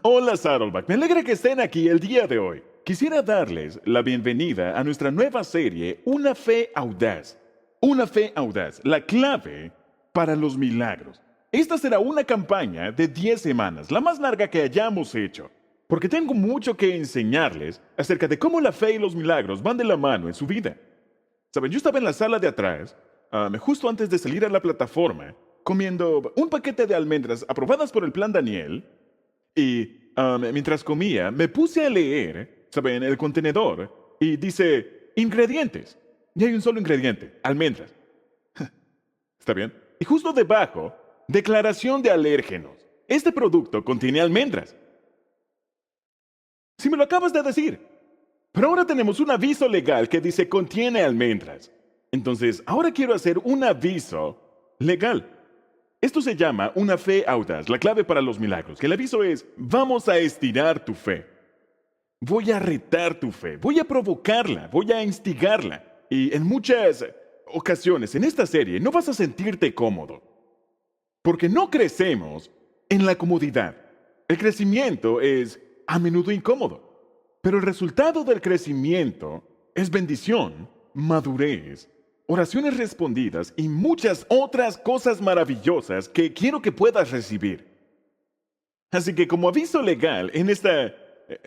Hola, Saddleback. Me alegra que estén aquí el día de hoy. Quisiera darles la bienvenida a nuestra nueva serie, Una Fe Audaz. Una Fe Audaz, la clave para los milagros. Esta será una campaña de 10 semanas, la más larga que hayamos hecho, porque tengo mucho que enseñarles acerca de cómo la fe y los milagros van de la mano en su vida. Saben, yo estaba en la sala de atrás, justo antes de salir a la plataforma, comiendo un paquete de almendras aprobadas por el Plan Daniel. Y mientras comía, me puse a leer, ¿saben?, el contenedor y dice ingredientes. Y hay un solo ingrediente, almendras. ¿Está bien? Y justo debajo, declaración de alérgenos. Este producto contiene almendras. Si me lo acabas de decir. Pero ahora tenemos un aviso legal que dice contiene almendras. Entonces, ahora quiero hacer un aviso legal. Esto se llama una fe audaz, la clave para los milagros. Que el aviso es, vamos a estirar tu fe. Voy a retar tu fe, voy a provocarla, voy a instigarla. Y en muchas ocasiones en esta serie no vas a sentirte cómodo. Porque no crecemos en la comodidad. El crecimiento es a menudo incómodo. Pero el resultado del crecimiento es bendición, madurez, oraciones respondidas y muchas otras cosas maravillosas que quiero que puedas recibir. Así que como aviso legal en esta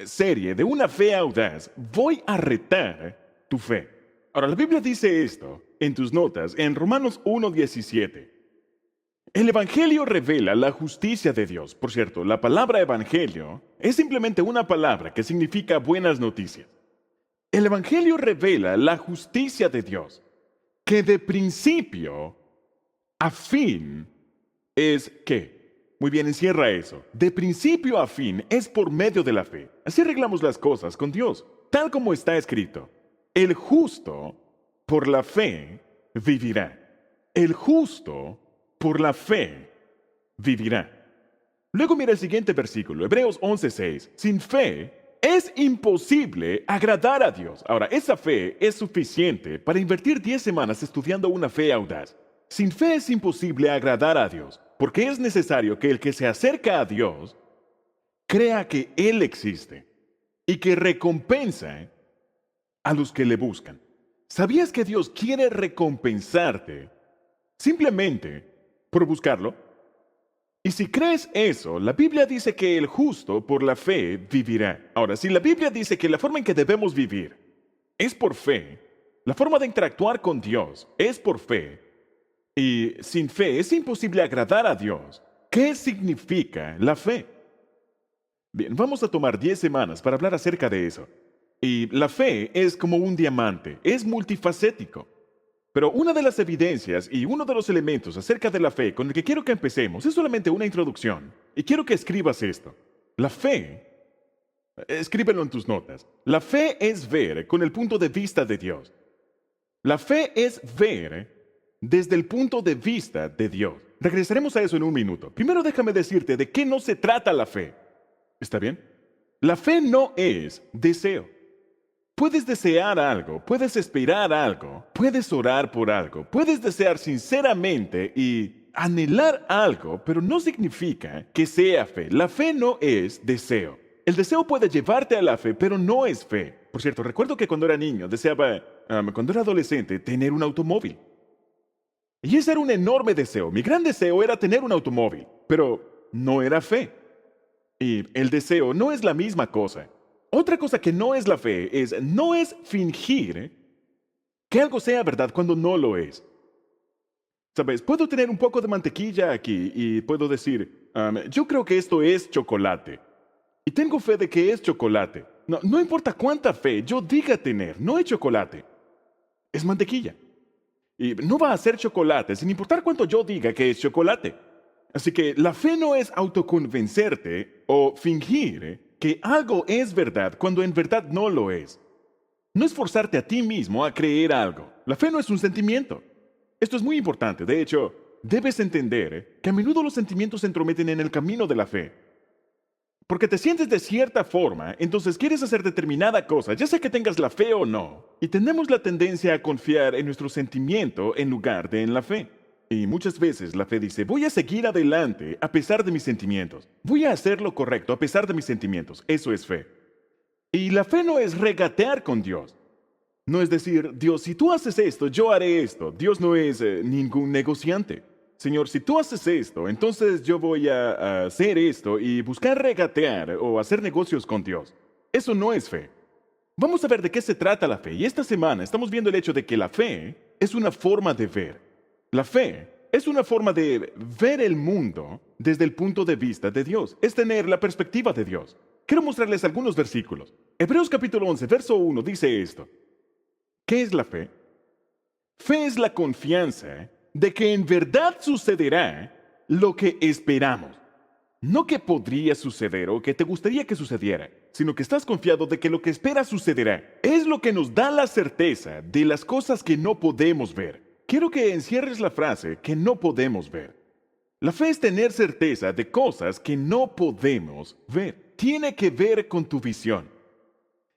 serie de una fe audaz, voy a retar tu fe. Ahora, la Biblia dice esto en tus notas en Romanos 1:17. El Evangelio revela la justicia de Dios. Por cierto, la palabra Evangelio es simplemente una palabra que significa buenas noticias. El Evangelio revela la justicia de Dios, que de principio a fin es ¿qué? Muy bien, encierra eso. De principio a fin es por medio de la fe. Así arreglamos las cosas con Dios, tal como está escrito. El justo por la fe vivirá. El justo por la fe vivirá. Luego mira el siguiente versículo, Hebreos 11:6. Sin fe es imposible agradar a Dios. Ahora, esa fe es suficiente para invertir 10 semanas estudiando una fe audaz. Sin fe es imposible agradar a Dios, porque es necesario que el que se acerca a Dios crea que Él existe y que recompensa a los que le buscan. ¿Sabías que Dios quiere recompensarte simplemente por buscarlo? Y si crees eso, la Biblia dice que el justo por la fe vivirá. Ahora, si la Biblia dice que la forma en que debemos vivir es por fe, la forma de interactuar con Dios es por fe, y sin fe es imposible agradar a Dios, ¿qué significa la fe? Bien, vamos a tomar 10 semanas para hablar acerca de eso. Y la fe es como un diamante, es multifacético. Pero una de las evidencias y uno de los elementos acerca de la fe con el que quiero que empecemos es solamente una introducción. Y quiero que escribas esto. La fe, escríbelo en tus notas. La fe es ver con el punto de vista de Dios. La fe es ver desde el punto de vista de Dios. Regresaremos a eso en un minuto. Primero déjame decirte de qué no se trata la fe. ¿Está bien? La fe no es deseo. Puedes desear algo, puedes esperar algo, puedes orar por algo, puedes desear sinceramente y anhelar algo, pero no significa que sea fe. La fe no es deseo. El deseo puede llevarte a la fe, pero no es fe. Por cierto, recuerdo que cuando era niño deseaba, cuando era adolescente, tener un automóvil. Y ese era un enorme deseo. Mi gran deseo era tener un automóvil, pero no era fe. Y el deseo no es la misma cosa. Otra cosa que no es la fe no es fingir que algo sea verdad cuando no lo es. ¿Sabes? Puedo tener un poco de mantequilla aquí y puedo decir, yo creo que esto es chocolate. Y tengo fe de que es chocolate. No importa cuánta fe yo diga tener, no es chocolate. Es mantequilla. Y no va a ser chocolate sin importar cuánto yo diga que es chocolate. Así que la fe no es autoconvencerte o fingir que algo es verdad cuando en verdad no lo es. No es forzarte a ti mismo a creer algo. La fe no es un sentimiento. Esto es muy importante. De hecho, debes entender que a menudo los sentimientos se entrometen en el camino de la fe. Porque te sientes de cierta forma, entonces quieres hacer determinada cosa, ya sea que tengas la fe o no. Y tenemos la tendencia a confiar en nuestro sentimiento en lugar de en la fe. Y muchas veces la fe dice, voy a seguir adelante a pesar de mis sentimientos. Voy a hacer lo correcto a pesar de mis sentimientos. Eso es fe. Y la fe no es regatear con Dios. No es decir, Dios, si tú haces esto, yo haré esto. Dios no es ningún negociante. Señor, si tú haces esto, entonces yo voy a hacer esto y buscar regatear o hacer negocios con Dios. Eso no es fe. Vamos a ver de qué se trata la fe. Y esta semana estamos viendo el hecho de que la fe es una forma de ver. La fe es una forma de ver el mundo desde el punto de vista de Dios. Es tener la perspectiva de Dios. Quiero mostrarles algunos versículos. Hebreos capítulo 11, verso 1 dice esto. ¿Qué es la fe? Fe es la confianza de que en verdad sucederá lo que esperamos. No que podría suceder o que te gustaría que sucediera, sino que estás confiado de que lo que esperas sucederá. Es lo que nos da la certeza de las cosas que no podemos ver. Quiero que encierres la frase que no podemos ver. La fe es tener certeza de cosas que no podemos ver. Tiene que ver con tu visión.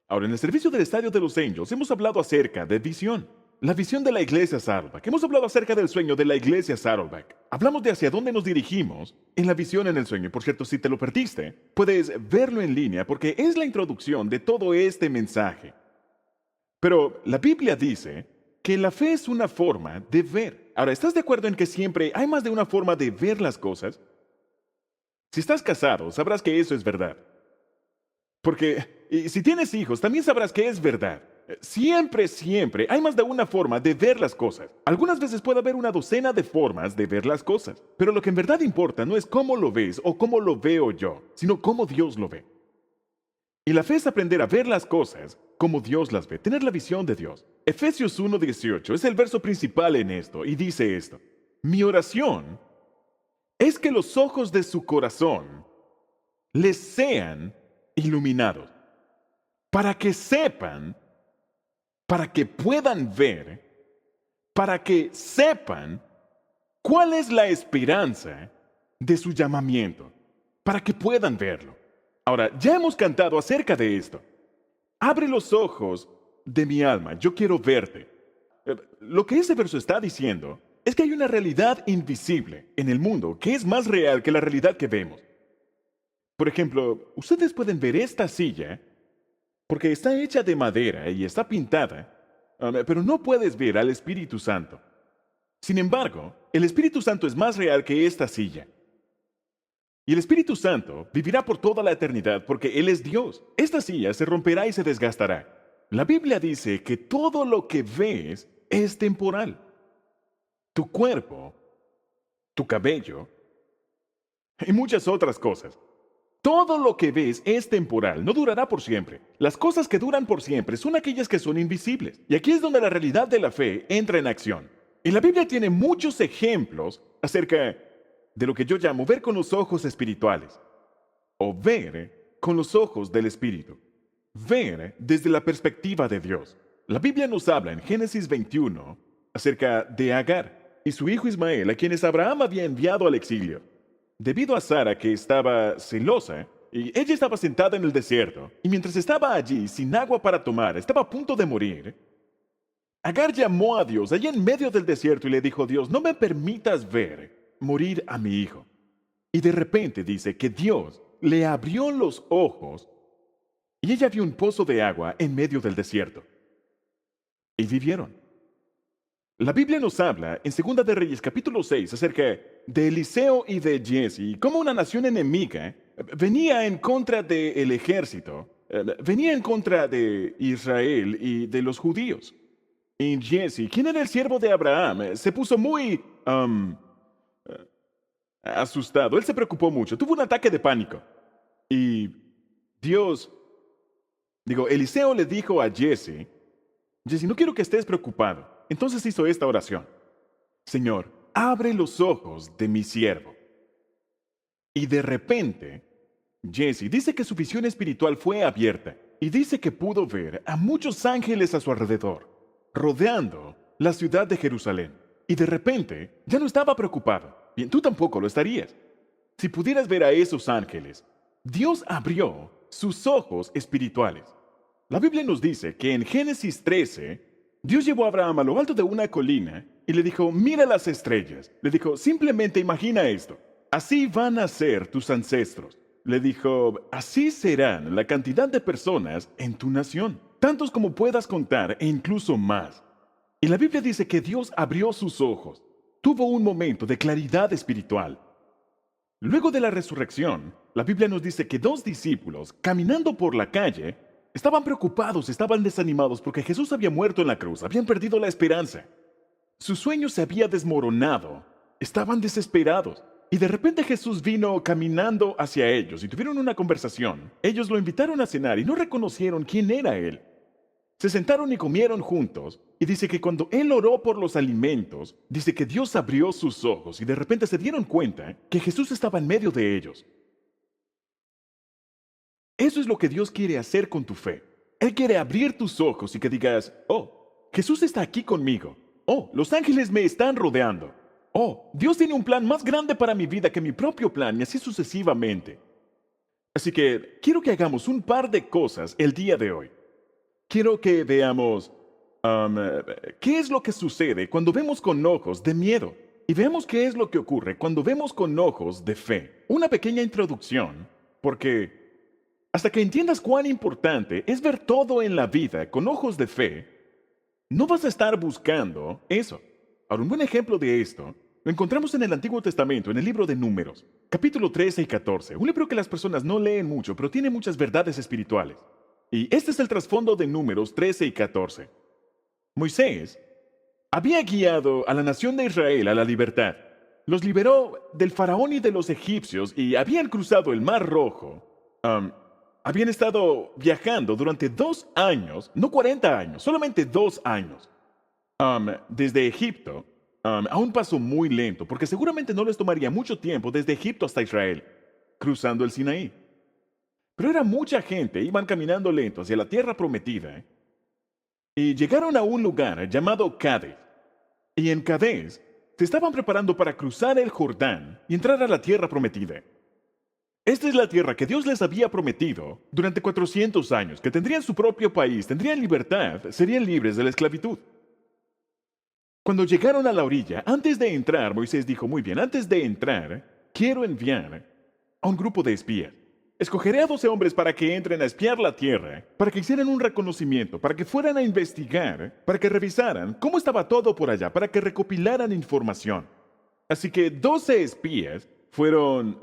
Ahora, en el servicio del Estadio de los Angels hemos hablado acerca de visión. La visión de la iglesia Saddleback. Hemos hablado acerca del sueño de la iglesia Saddleback. Hablamos de hacia dónde nos dirigimos en la visión en el sueño. Por cierto, si te lo perdiste, puedes verlo en línea porque es la introducción de todo este mensaje. Pero la Biblia dice que la fe es una forma de ver. Ahora, ¿estás de acuerdo en que siempre hay más de una forma de ver las cosas? Si estás casado, sabrás que eso es verdad. Porque si tienes hijos, también sabrás que es verdad. Siempre hay más de una forma de ver las cosas. Algunas veces puede haber una docena de formas de ver las cosas. Pero lo que en verdad importa no es cómo lo ves o cómo lo veo yo, sino cómo Dios lo ve. Y la fe es aprender a ver las cosas como Dios las ve, tener la visión de Dios. Efesios 1:18 es el verso principal en esto y dice esto. Mi oración es que los ojos de su corazón les sean iluminados, para que sepan, para que puedan ver, para que sepan cuál es la esperanza de su llamamiento, para que puedan verlo. Ahora, ya hemos cantado acerca de esto. Abre los ojos de mi alma, yo quiero verte. Lo que ese verso está diciendo es que hay una realidad invisible en el mundo que es más real que la realidad que vemos. Por ejemplo, ustedes pueden ver esta silla porque está hecha de madera y está pintada, pero no puedes ver al Espíritu Santo. Sin embargo, el Espíritu Santo es más real que esta silla. Y el Espíritu Santo vivirá por toda la eternidad porque Él es Dios. Esta silla se romperá y se desgastará. La Biblia dice que todo lo que ves es temporal. Tu cuerpo, tu cabello y muchas otras cosas. Todo lo que ves es temporal, no durará por siempre. Las cosas que duran por siempre son aquellas que son invisibles. Y aquí es donde la realidad de la fe entra en acción. Y la Biblia tiene muchos ejemplos acerca de lo que yo llamo ver con los ojos espirituales, o ver con los ojos del Espíritu, ver desde la perspectiva de Dios. La Biblia nos habla en Génesis 21 acerca de Agar y su hijo Ismael, a quienes Abraham había enviado al exilio. Debido a Sara, que estaba celosa, y ella estaba sentada en el desierto, y mientras estaba allí sin agua para tomar, estaba a punto de morir, Agar llamó a Dios allí en medio del desierto y le dijo: Dios, no me permitas ver morir a mi hijo. Y de repente dice que Dios le abrió los ojos y ella vio un pozo de agua en medio del desierto. Y vivieron. La Biblia nos habla en 2 de Reyes capítulo 6 acerca de Eliseo y de Giesi, cómo una nación enemiga venía en contra del ejército, venía en contra de Israel y de los judíos. Y Giesi, quien era el siervo de Abraham, se puso muy asustado. Él se preocupó mucho, tuvo un ataque de pánico. Y Eliseo le dijo a Giesi: no quiero que estés preocupado. Entonces hizo esta oración: Señor, abre los ojos de mi siervo. Y de repente, Giesi dice que su visión espiritual fue abierta y dice que pudo ver a muchos ángeles a su alrededor, rodeando la ciudad de Jerusalén. Y de repente, ya no estaba preocupado. Bien, tú tampoco lo estarías. Si pudieras ver a esos ángeles, Dios abrió sus ojos espirituales. La Biblia nos dice que en Génesis 13, Dios llevó a Abraham a lo alto de una colina y le dijo, mira las estrellas. Le dijo, simplemente imagina esto. Así van a ser tus ancestros. Le dijo, así serán la cantidad de personas en tu nación, tantos como puedas contar e incluso más. Y la Biblia dice que Dios abrió sus ojos, tuvo un momento de claridad espiritual. Luego de la resurrección, la Biblia nos dice que dos discípulos, caminando por la calle, estaban preocupados, estaban desanimados porque Jesús había muerto en la cruz, habían perdido la esperanza. Su sueño se había desmoronado, estaban desesperados. Y de repente Jesús vino caminando hacia ellos y tuvieron una conversación. Ellos lo invitaron a cenar y no reconocieron quién era Él. Se sentaron y comieron juntos. Y dice que cuando Él oró por los alimentos, dice que Dios abrió sus ojos y de repente se dieron cuenta que Jesús estaba en medio de ellos. Eso es lo que Dios quiere hacer con tu fe. Él quiere abrir tus ojos y que digas, oh, Jesús está aquí conmigo. Oh, los ángeles me están rodeando. Oh, Dios tiene un plan más grande para mi vida que mi propio plan y así sucesivamente. Así que quiero que hagamos un par de cosas el día de hoy. Quiero que veamos qué es lo que sucede cuando vemos con ojos de miedo y veamos qué es lo que ocurre cuando vemos con ojos de fe. Una pequeña introducción, porque hasta que entiendas cuán importante es ver todo en la vida con ojos de fe, no vas a estar buscando eso. Ahora, un buen ejemplo de esto lo encontramos en el Antiguo Testamento, en el libro de Números, capítulo 13 y 14. Un libro que las personas no leen mucho, pero tiene muchas verdades espirituales. Y este es el trasfondo de Números 13 y 14. Moisés había guiado a la nación de Israel a la libertad. Los liberó del faraón y de los egipcios y habían cruzado el Mar Rojo. Habían estado viajando durante 2 años, no 40 años, solamente 2 años. Desde Egipto, a un paso muy lento, porque seguramente no les tomaría mucho tiempo desde Egipto hasta Israel, cruzando el Sinaí. Pero era mucha gente, iban caminando lento hacia la tierra prometida, y llegaron a un lugar llamado Cades. Y en Cades se estaban preparando para cruzar el Jordán y entrar a la tierra prometida. Esta es la tierra que Dios les había prometido durante 400 años, que tendrían su propio país, tendrían libertad, serían libres de la esclavitud. Cuando llegaron a la orilla, antes de entrar, Moisés dijo, muy bien, antes de entrar, quiero enviar a un grupo de espías. Escogeré a 12 hombres para que entren a espiar la tierra, para que hicieran un reconocimiento, para que fueran a investigar, para que revisaran cómo estaba todo por allá, para que recopilaran información. Así que 12 espías fueron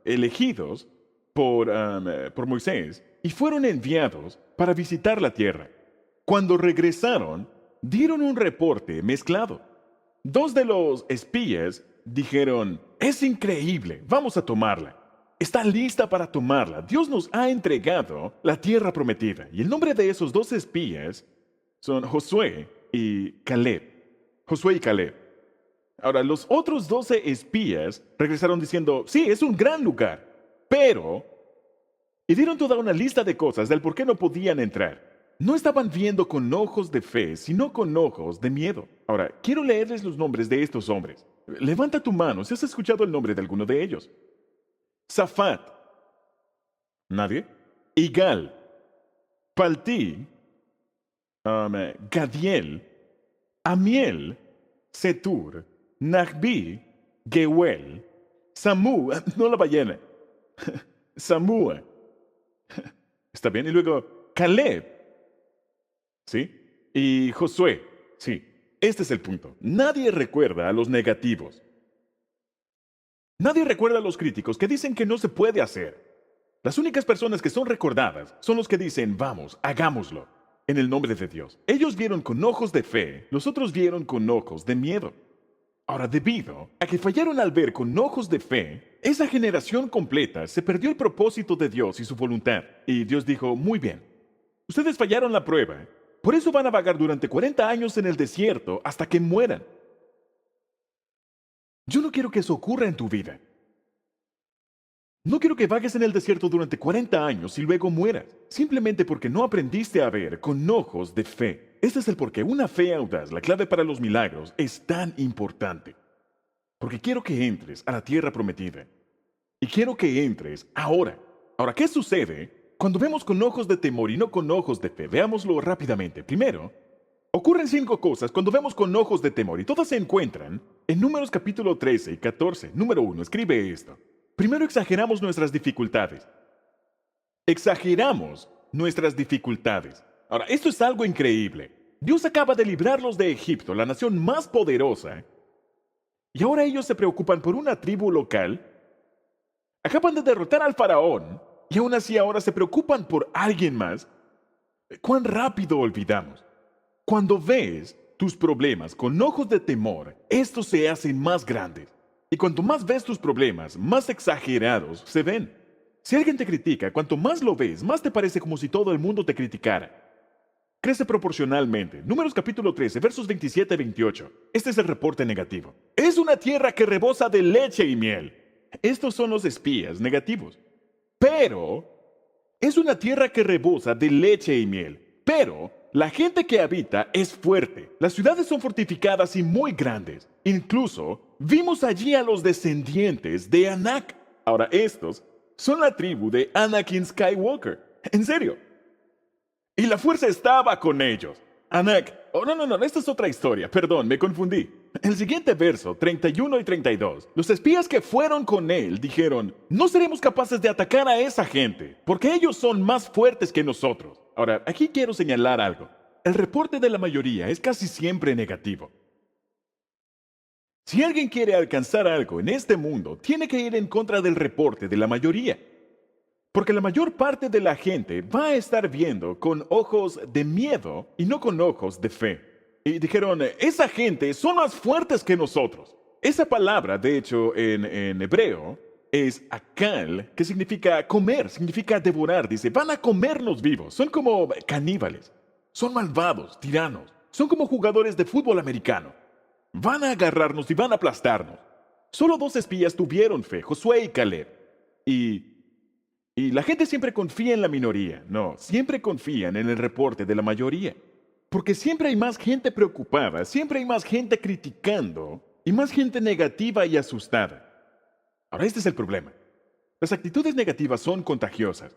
elegidos por Moisés y fueron enviados para visitar la tierra. Cuando regresaron, dieron un reporte mezclado. 2 de los espías dijeron, es increíble, vamos a tomarla. Está lista para tomarla. Dios nos ha entregado la tierra prometida. Y el nombre de esos 2 espías son Josué y Caleb. Josué y Caleb. Ahora, los otros 12 espías regresaron diciendo, sí, es un gran lugar, pero... Y dieron toda una lista de cosas del por qué no podían entrar. No estaban viendo con ojos de fe, sino con ojos de miedo. Ahora, quiero leerles los nombres de estos hombres. Levanta tu mano si has escuchado el nombre de alguno de ellos. Zafat. ¿Nadie? Igal. Palti. Gadiel. Amiel. Setur. Nahbi. Geuel. Samú. No la ballena. Samúa. ¿Está bien? Y luego Caleb. ¿Sí? Y Josué. Sí. Este es el punto. Nadie recuerda a los negativos. Nadie recuerda a los críticos que dicen que no se puede hacer. Las únicas personas que son recordadas son los que dicen, vamos, hagámoslo, en el nombre de Dios. Ellos vieron con ojos de fe, los otros vieron con ojos de miedo. Ahora, debido a que fallaron al ver con ojos de fe, esa generación completa se perdió el propósito de Dios y su voluntad. Y Dios dijo, muy bien, ustedes fallaron la prueba, por eso van a vagar durante 40 años en el desierto hasta que mueran. Yo no quiero que eso ocurra en tu vida. No quiero que vagues en el desierto durante 40 años y luego mueras, simplemente porque no aprendiste a ver con ojos de fe. Este es el porqué una fe audaz, la clave para los milagros, es tan importante. Porque quiero que entres a la tierra prometida. Y quiero que entres ahora. Ahora, ¿qué sucede cuando vemos con ojos de temor y no con ojos de fe? Veámoslo rápidamente. Primero, Ocurren 5 cosas cuando vemos con ojos de temor y todas se encuentran en Números capítulo 13 y 14. Número 1, escribe esto. Primero exageramos nuestras dificultades. Exageramos nuestras dificultades. Ahora, esto es algo increíble. Dios acaba de librarlos de Egipto, la nación más poderosa, y ahora ellos se preocupan por una tribu local. Acaban de derrotar al faraón, y aún así ahora se preocupan por alguien más. ¿Cuán rápido olvidamos? Cuando ves tus problemas con ojos de temor, estos se hacen más grandes. Y cuanto más ves tus problemas, más exagerados se ven. Si alguien te critica, cuanto más lo ves, más te parece como si todo el mundo te criticara. Crece proporcionalmente. Números capítulo 13, versos 27 y 28. Este es el reporte negativo. Es una tierra que rebosa de leche y miel. Estos son los espías negativos. Pero es una tierra que rebosa de leche y miel. Pero la gente que habita es fuerte. Las ciudades son fortificadas y muy grandes. Incluso vimos allí a los descendientes de Anak. Ahora estos son la tribu de Anakin Skywalker. En serio. Y la fuerza estaba con ellos. Anak. Oh, no, esta es otra historia. Perdón, me confundí. El siguiente verso, 31 y 32. Los espías que fueron con él dijeron, no seremos capaces de atacar a esa gente, porque ellos son más fuertes que nosotros. Ahora, aquí quiero señalar algo. El reporte de la mayoría es casi siempre negativo. Si alguien quiere alcanzar algo en este mundo, tiene que ir en contra del reporte de la mayoría. Porque la mayor parte de la gente va a estar viendo con ojos de miedo y no con ojos de fe. Y dijeron, esa gente son más fuertes que nosotros. Esa palabra, de hecho, en hebreo, es akal, que significa comer, significa devorar. Dice, van a comernos vivos. Son como caníbales. Son malvados, tiranos. Son como jugadores de fútbol americano. Van a agarrarnos y van a aplastarnos. Solo 2 espías tuvieron fe, Josué y Caleb. Y la gente siempre confía en la minoría. No, siempre confían en el reporte de la mayoría. Porque siempre hay más gente preocupada, siempre hay más gente criticando y más gente negativa y asustada. Ahora, este es el problema. Las actitudes negativas son contagiosas.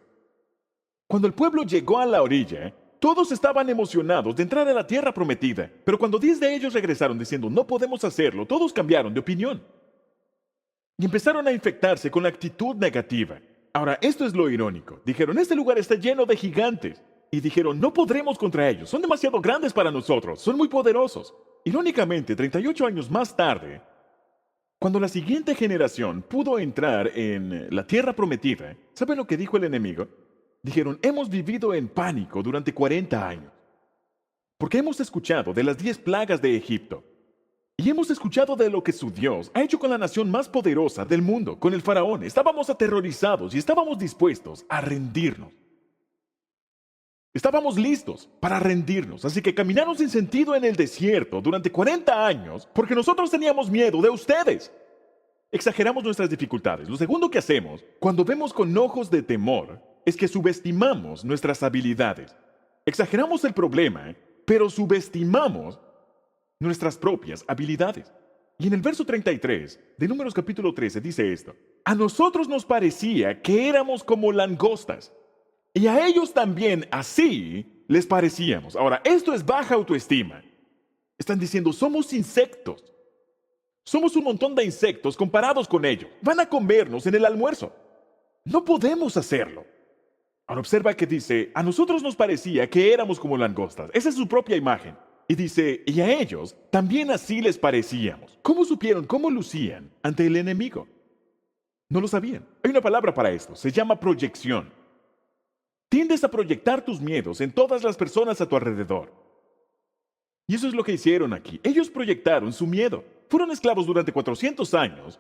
Cuando el pueblo llegó a la orilla, todos estaban emocionados de entrar a la tierra prometida. Pero cuando 10 de ellos regresaron diciendo, no podemos hacerlo, todos cambiaron de opinión. Y empezaron a infectarse con la actitud negativa. Ahora, esto es lo irónico. Dijeron, este lugar está lleno de gigantes. Y dijeron, no podremos contra ellos. Son demasiado grandes para nosotros. Son muy poderosos. Irónicamente, 38 años más tarde, cuando la siguiente generación pudo entrar en la tierra prometida, ¿saben lo que dijo el enemigo? Dijeron, hemos vivido en pánico durante 40 años. Porque hemos escuchado de las 10 plagas de Egipto. Y hemos escuchado de lo que su Dios ha hecho con la nación más poderosa del mundo, con el faraón. Estábamos aterrorizados y estábamos dispuestos a rendirnos. Estábamos listos para rendirnos, así que caminaron sin sentido en el desierto durante 40 años porque nosotros teníamos miedo de ustedes. Exageramos nuestras dificultades. Lo segundo que hacemos cuando vemos con ojos de temor es que subestimamos nuestras habilidades. Exageramos el problema, pero subestimamos nuestras propias habilidades. Y en el verso 33 de Números capítulo 13 dice esto: a nosotros nos parecía que éramos como langostas, y a ellos también así les parecíamos. Ahora, esto es baja autoestima. Están diciendo, somos insectos. Somos un montón de insectos comparados con ellos. Van a comernos en el almuerzo. No podemos hacerlo. Ahora observa que dice, a nosotros nos parecía que éramos como langostas. Esa es su propia imagen. Y dice, y a ellos también así les parecíamos. ¿Cómo supieron cómo lucían ante el enemigo? No lo sabían. Hay una palabra para esto. Se llama proyección. Tiendes a proyectar tus miedos en todas las personas a tu alrededor. Y eso es lo que hicieron aquí. Ellos proyectaron su miedo. Fueron esclavos durante 400 años.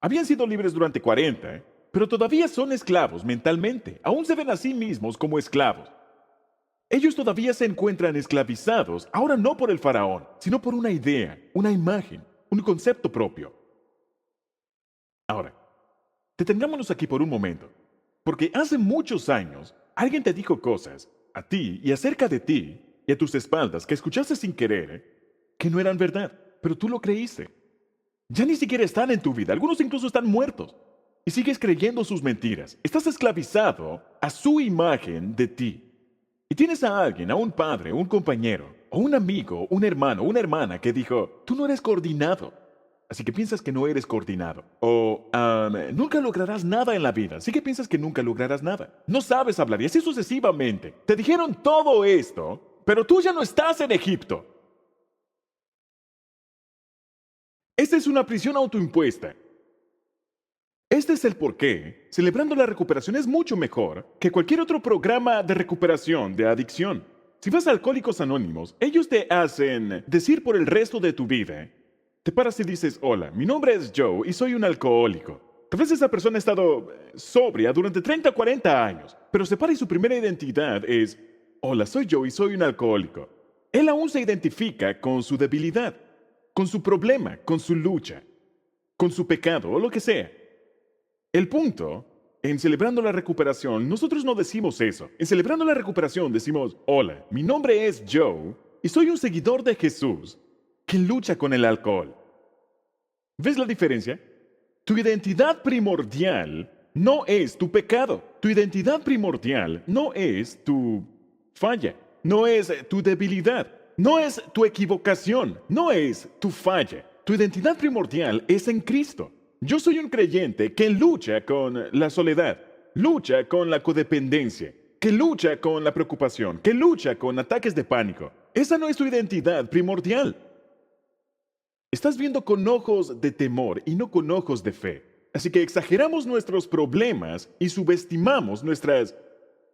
Habían sido libres durante 40, pero todavía son esclavos mentalmente. Aún se ven a sí mismos como esclavos. Ellos todavía se encuentran esclavizados, ahora no por el faraón, sino por una idea, una imagen, un concepto propio. Ahora, detengámonos aquí por un momento, porque hace muchos años alguien te dijo cosas a ti y acerca de ti y a tus espaldas que escuchaste sin querer, que no eran verdad, pero tú lo creíste. Ya ni siquiera están en tu vida, algunos incluso están muertos, y sigues creyendo sus mentiras. Estás esclavizado a su imagen de ti. Y tienes a alguien, a un padre, un compañero, o un amigo, un hermano, una hermana que dijo, tú no eres coordinado, así que piensas que no eres coordinado. O nunca lograrás nada en la vida, así que piensas que nunca lograrás nada. No sabes hablar y así sucesivamente. Te dijeron todo esto, pero tú ya no estás en Egipto. Esta es una prisión autoimpuesta. Este es el porqué. Celebrando la recuperación es mucho mejor que cualquier otro programa de recuperación de adicción. Si vas a Alcohólicos Anónimos, ellos te hacen decir por el resto de tu vida. Te paras y dices, hola, mi nombre es Joe y soy un alcohólico. Tal vez esa persona ha estado sobria durante 30 o 40 años, pero se para y su primera identidad es, hola, soy Joe y soy un alcohólico. Él aún se identifica con su debilidad, con su problema, con su lucha, con su pecado o lo que sea. El punto, en Celebrando la Recuperación, nosotros no decimos eso. En Celebrando la Recuperación decimos, hola, mi nombre es Joe y soy un seguidor de Jesús que lucha con el alcohol. ¿Ves la diferencia? Tu identidad primordial no es tu pecado. Tu identidad primordial no es tu falla, no es tu debilidad, no es tu equivocación, no es tu falla. Tu identidad primordial es en Cristo. Yo soy un creyente que lucha con la soledad, lucha con la codependencia, que lucha con la preocupación, que lucha con ataques de pánico. Esa no es tu identidad primordial. Estás viendo con ojos de temor y no con ojos de fe. Así que exageramos nuestros problemas y subestimamos nuestras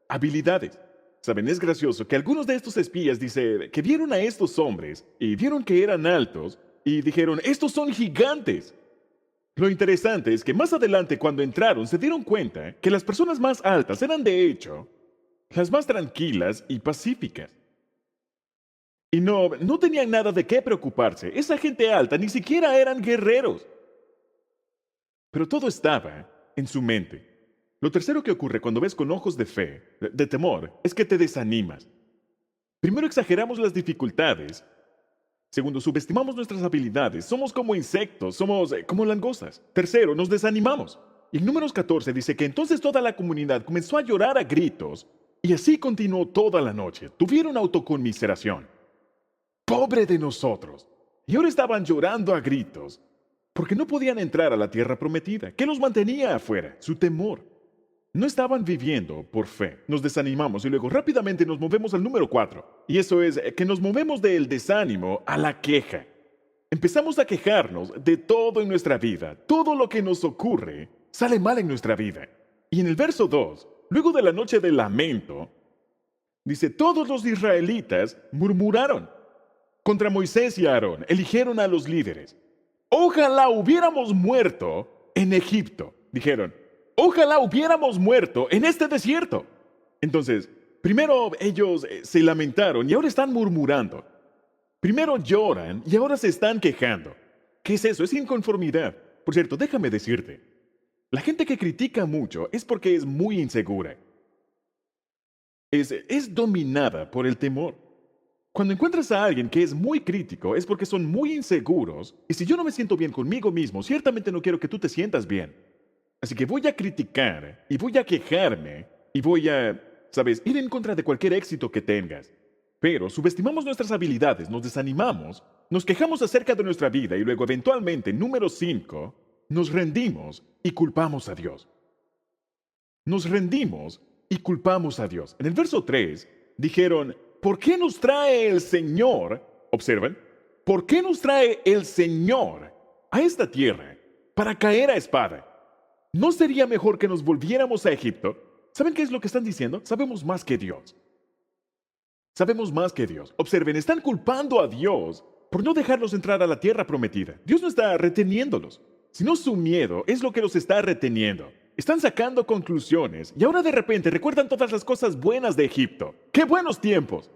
habilidades. Saben, es gracioso que algunos de estos espías dicen que vieron a estos hombres y vieron que eran altos y dijeron, estos son gigantes. Lo interesante es que más adelante cuando entraron se dieron cuenta que las personas más altas eran de hecho las más tranquilas y pacíficas. Y no tenían nada de qué preocuparse. Esa gente alta ni siquiera eran guerreros. Pero todo estaba en su mente. Lo tercero que ocurre cuando ves con ojos de fe, de temor, es que te desanimas. Primero exageramos las dificultades. Segundo, subestimamos nuestras habilidades. Somos como insectos, somos como langostas. Tercero, nos desanimamos. Y en Números 14 dice que entonces toda la comunidad comenzó a llorar a gritos y así continuó toda la noche. Tuvieron autoconmiseración. ¡Pobre de nosotros! Y ahora estaban llorando a gritos porque no podían entrar a la tierra prometida. ¿Qué los mantenía afuera? Su temor. No estaban viviendo por fe. Nos desanimamos y luego rápidamente nos movemos al número 4. Y eso es que nos movemos del desánimo a la queja. Empezamos a quejarnos de todo en nuestra vida. Todo lo que nos ocurre sale mal en nuestra vida. Y en el verso 2, luego de la noche del lamento, dice, todos los israelitas murmuraron contra Moisés y Aarón. Eligieron a los líderes. Ojalá hubiéramos muerto en Egipto, dijeron. Ojalá hubiéramos muerto en este desierto. Entonces, primero ellos se lamentaron y ahora están murmurando. Primero lloran y ahora se están quejando. ¿Qué es eso? Es inconformidad. Por cierto, déjame decirte, la gente que critica mucho es porque es muy insegura. Es dominada por el temor. Cuando encuentras a alguien que es muy crítico es porque son muy inseguros y si yo no me siento bien conmigo mismo, ciertamente no quiero que tú te sientas bien. Así que voy a criticar y voy a quejarme y voy a, ¿sabes?, ir en contra de cualquier éxito que tengas. Pero subestimamos nuestras habilidades, nos desanimamos, nos quejamos acerca de nuestra vida y luego eventualmente, número 5, nos rendimos y culpamos a Dios. Nos rendimos y culpamos a Dios. En el verso 3 dijeron, ¿por qué nos trae el Señor? Observen, ¿por qué nos trae el Señor a esta tierra para caer a espada? ¿No sería mejor que nos volviéramos a Egipto? ¿Saben qué es lo que están diciendo? Sabemos más que Dios. Sabemos más que Dios. Observen, están culpando a Dios por no dejarlos entrar a la tierra prometida. Dios no está reteniéndolos, sino su miedo es lo que los está reteniendo. Están sacando conclusiones y ahora de repente recuerdan todas las cosas buenas de Egipto. ¡Qué buenos tiempos!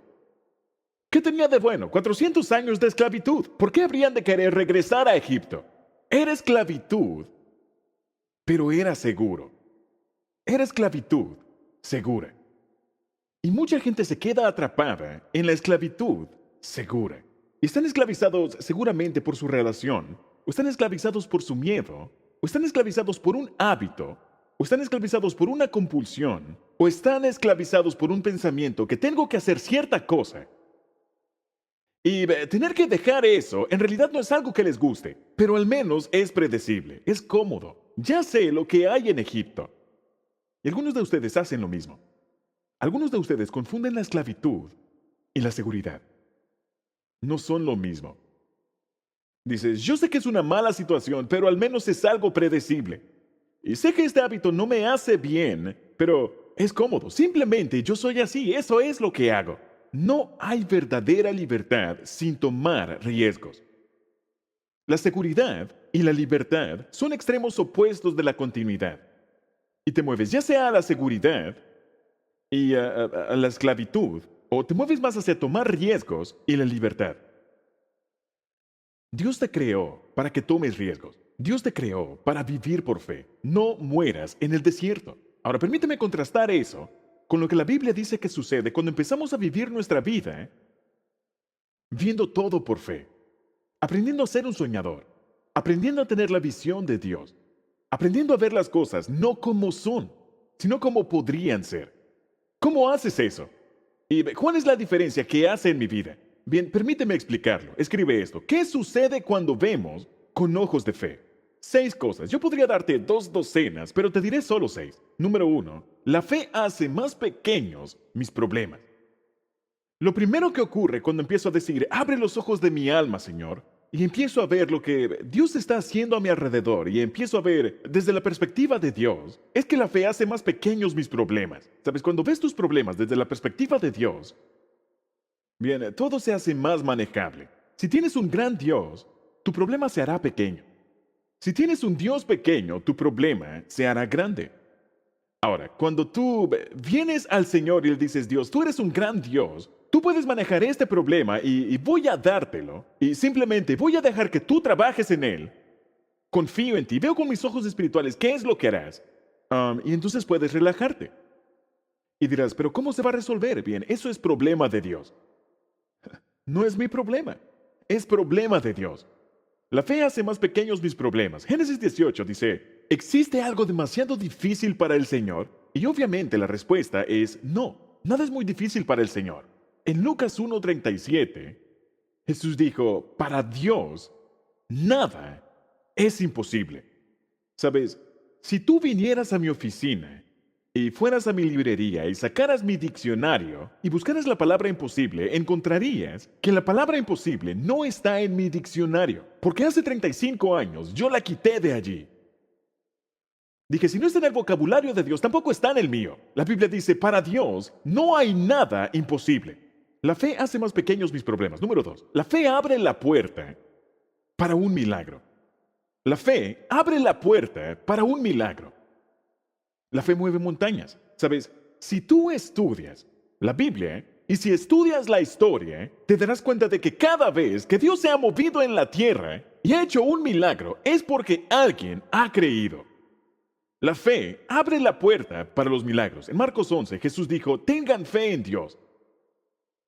¿Qué tenía de bueno? 400 años de esclavitud. ¿Por qué habrían de querer regresar a Egipto? Era esclavitud, pero era seguro. Era esclavitud segura. Y mucha gente se queda atrapada en la esclavitud segura. Y están esclavizados seguramente por su relación, o están esclavizados por su miedo, o están esclavizados por un hábito, o están esclavizados por una compulsión, o están esclavizados por un pensamiento que tengo que hacer cierta cosa Y tener que dejar eso en realidad no es algo que les guste, pero al menos es predecible, es cómodo. Ya sé lo que hay en Egipto. Y algunos de ustedes hacen lo mismo. Algunos de ustedes confunden la esclavitud y la seguridad. No son lo mismo. Dices, yo sé que es una mala situación, pero al menos es algo predecible. Y sé que este hábito no me hace bien, pero es cómodo. Simplemente yo soy así, eso es lo que hago. No hay verdadera libertad sin tomar riesgos. La seguridad y la libertad son extremos opuestos de la continuidad. Y te mueves ya sea a la seguridad y a la esclavitud, o te mueves más hacia tomar riesgos y la libertad. Dios te creó para que tomes riesgos. Dios te creó para vivir por fe. No mueras en el desierto. Ahora, permíteme contrastar eso con lo que la Biblia dice que sucede cuando empezamos a vivir nuestra vida viendo todo por fe, aprendiendo a ser un soñador, aprendiendo a tener la visión de Dios, aprendiendo a ver las cosas no como son, sino como podrían ser. ¿Cómo haces eso? ¿Y cuál es la diferencia que hace en mi vida? Bien, permíteme explicarlo. Escribe esto. ¿Qué sucede cuando vemos con ojos de fe? 6 cosas. Yo podría darte 2 docenas, pero te diré solo 6. Número 1. La fe hace más pequeños mis problemas. Lo primero que ocurre cuando empiezo a decir, abre los ojos de mi alma, Señor, y empiezo a ver lo que Dios está haciendo a mi alrededor y empiezo a ver desde la perspectiva de Dios, es que la fe hace más pequeños mis problemas. ¿Sabes? Cuando ves tus problemas desde la perspectiva de Dios, bien, todo se hace más manejable. Si tienes un gran Dios, tu problema se hará pequeño. Si tienes un Dios pequeño, tu problema se hará grande. Ahora, cuando tú vienes al Señor y le dices, Dios, tú eres un gran Dios, tú puedes manejar este problema y voy a dártelo. Y simplemente voy a dejar que tú trabajes en él. Confío en ti, veo con mis ojos espirituales qué es lo que harás. Y entonces puedes relajarte. Y dirás, pero ¿cómo se va a resolver? Bien, eso es problema de Dios. No es mi problema, es problema de Dios. La fe hace más pequeños mis problemas. Génesis 18 dice, ¿existe algo demasiado difícil para el Señor? Y obviamente la respuesta es no, nada es muy difícil para el Señor. En Lucas 1:37, Jesús dijo, para Dios, nada es imposible. Sabes, si tú vinieras a mi oficina y fueras a mi librería y sacaras mi diccionario y buscaras la palabra imposible, encontrarías que la palabra imposible no está en mi diccionario, porque hace 35 años yo la quité de allí. Dije, si no está en el vocabulario de Dios, tampoco está en el mío. La Biblia dice, para Dios no hay nada imposible. La fe hace más pequeños mis problemas. Número 2, la fe abre la puerta para un milagro. La fe abre la puerta para un milagro. La fe mueve montañas. ¿Sabes? Si tú estudias la Biblia y si estudias la historia, te darás cuenta de que cada vez que Dios se ha movido en la tierra y ha hecho un milagro, es porque alguien ha creído. La fe abre la puerta para los milagros. En Marcos 11, Jesús dijo, tengan fe en Dios.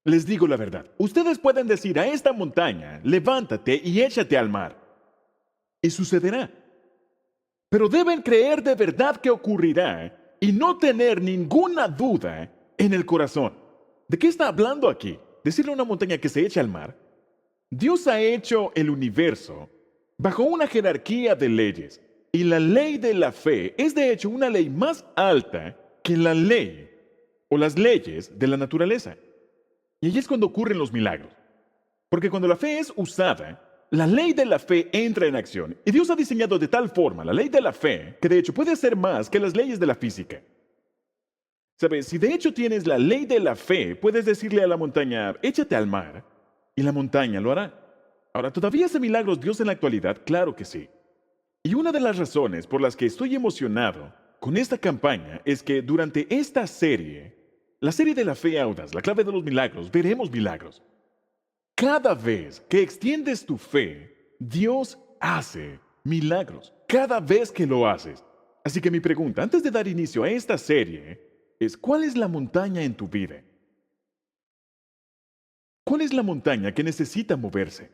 Les digo la verdad, ustedes pueden decir a esta montaña, levántate y échate al mar. Y sucederá. Pero deben creer de verdad que ocurrirá y no tener ninguna duda en el corazón. ¿De qué está hablando aquí? Decirle a una montaña que se eche al mar. Dios ha hecho el universo bajo una jerarquía de leyes. Y la ley de la fe es de hecho una ley más alta que la ley o las leyes de la naturaleza. Y ahí es cuando ocurren los milagros. Porque cuando la fe es usada, la ley de la fe entra en acción. Y Dios ha diseñado de tal forma la ley de la fe que de hecho puede hacer más que las leyes de la física. ¿Sabes? Si de hecho tienes la ley de la fe, puedes decirle a la montaña, échate al mar, y la montaña lo hará. Ahora, ¿todavía hace milagros Dios en la actualidad? Claro que sí. Y una de las razones por las que estoy emocionado con esta campaña es que durante esta serie, la serie de la fe audaz, la clave de los milagros, veremos milagros. Cada vez que extiendes tu fe, Dios hace milagros. Cada vez que lo haces. Así que mi pregunta, antes de dar inicio a esta serie, es ¿cuál es la montaña en tu vida? ¿Cuál es la montaña que necesita moverse?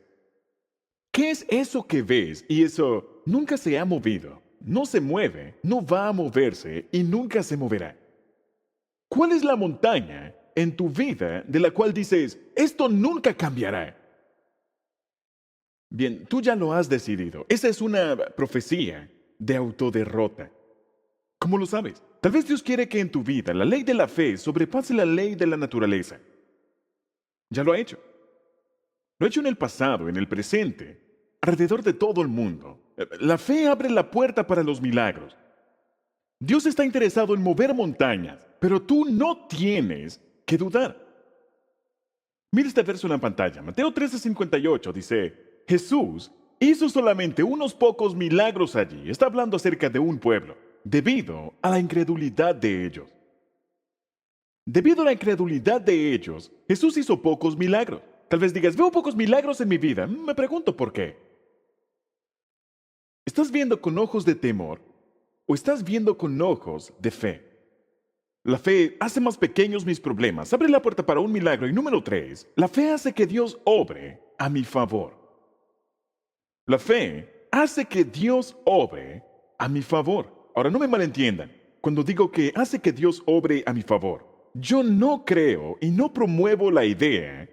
¿Qué es eso que ves y eso nunca se ha movido, no se mueve, no va a moverse y nunca se moverá? ¿Cuál es la montaña en tu vida de la cual dices, esto nunca cambiará? Bien, tú ya lo has decidido. Esa es una profecía de autoderrota. ¿Cómo lo sabes? Tal vez Dios quiere que en tu vida la ley de la fe sobrepase la ley de la naturaleza. Ya lo ha hecho. Lo ha hecho en el pasado, en el presente, alrededor de todo el mundo. La fe abre la puerta para los milagros. Dios está interesado en mover montañas, pero tú no tienes que dudar. Mira este verso en la pantalla. Mateo 13:58 dice, Jesús hizo solamente unos pocos milagros allí. Está hablando acerca de un pueblo, debido a la incredulidad de ellos. Debido a la incredulidad de ellos, Jesús hizo pocos milagros. Tal vez digas, veo pocos milagros en mi vida. Me pregunto por qué. ¿Estás viendo con ojos de temor o estás viendo con ojos de fe? La fe hace más pequeños mis problemas, abre la puerta para un milagro. Y número 3, la fe hace que Dios obre a mi favor. La fe hace que Dios obre a mi favor. Ahora, no me malentiendan. Cuando digo que hace que Dios obre a mi favor, yo no creo y no promuevo la idea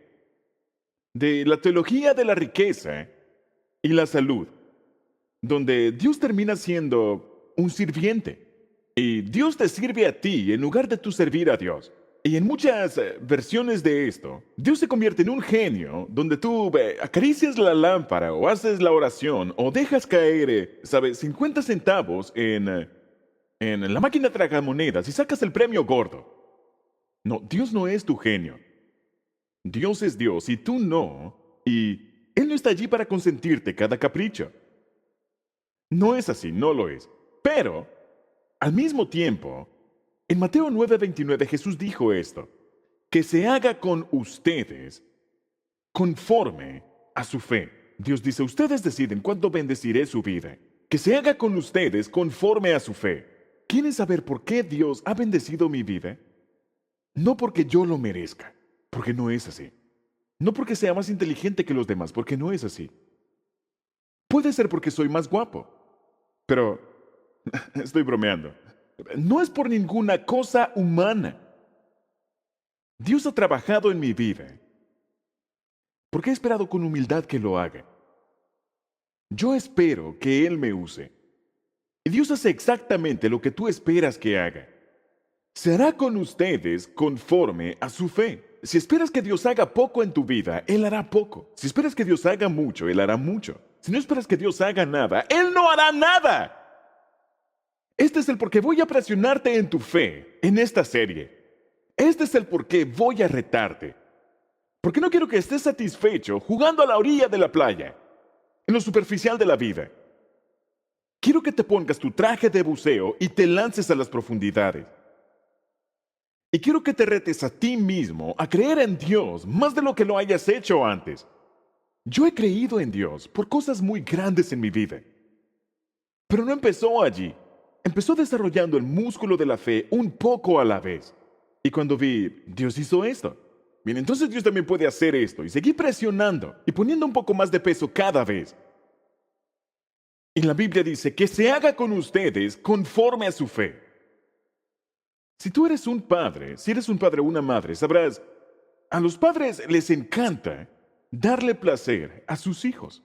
de la teología de la riqueza y la salud, donde Dios termina siendo un sirviente. Y Dios te sirve a ti en lugar de tú servir a Dios. Y en muchas versiones de esto, Dios se convierte en un genio donde tú acaricias la lámpara o haces la oración o dejas caer, 50 centavos en la máquina tragamonedas y sacas el premio gordo. No, Dios no es tu genio. Dios es Dios y tú no. Y Él no está allí para consentirte cada capricho. No es así, no lo es. Pero, al mismo tiempo, en Mateo 9:29 Jesús dijo esto, que se haga con ustedes conforme a su fe. Dios dice, ustedes deciden cuándo bendeciré su vida. Que se haga con ustedes conforme a su fe. ¿Quieren saber por qué Dios ha bendecido mi vida? No porque yo lo merezca, porque no es así. No porque sea más inteligente que los demás, porque no es así. Puede ser porque soy más guapo, pero estoy bromeando. No es por ninguna cosa humana. Dios ha trabajado en mi vida porque he esperado con humildad que lo haga. Yo espero que Él me use. Y Dios hace exactamente lo que tú esperas que haga. Se hará con ustedes conforme a su fe. Si esperas que Dios haga poco en tu vida, Él hará poco. Si esperas que Dios haga mucho, Él hará mucho. Si no esperas que Dios haga nada, Él no hará nada. Este es el por qué voy a presionarte en tu fe en esta serie. Este es el por qué voy a retarte. Porque no quiero que estés satisfecho jugando a la orilla de la playa, en lo superficial de la vida. Quiero que te pongas tu traje de buceo y te lances a las profundidades. Y quiero que te retes a ti mismo a creer en Dios más de lo que lo hayas hecho antes. Yo he creído en Dios por cosas muy grandes en mi vida. Pero no empezó allí. Empezó desarrollando el músculo de la fe un poco a la vez. Y cuando vi, Dios hizo esto. Bien, entonces Dios también puede hacer esto. Y seguí presionando y poniendo un poco más de peso cada vez. Y la Biblia dice que se haga con ustedes conforme a su fe. Si tú eres un padre, si eres un padre o una madre, sabrás, a los padres les encanta darle placer a sus hijos.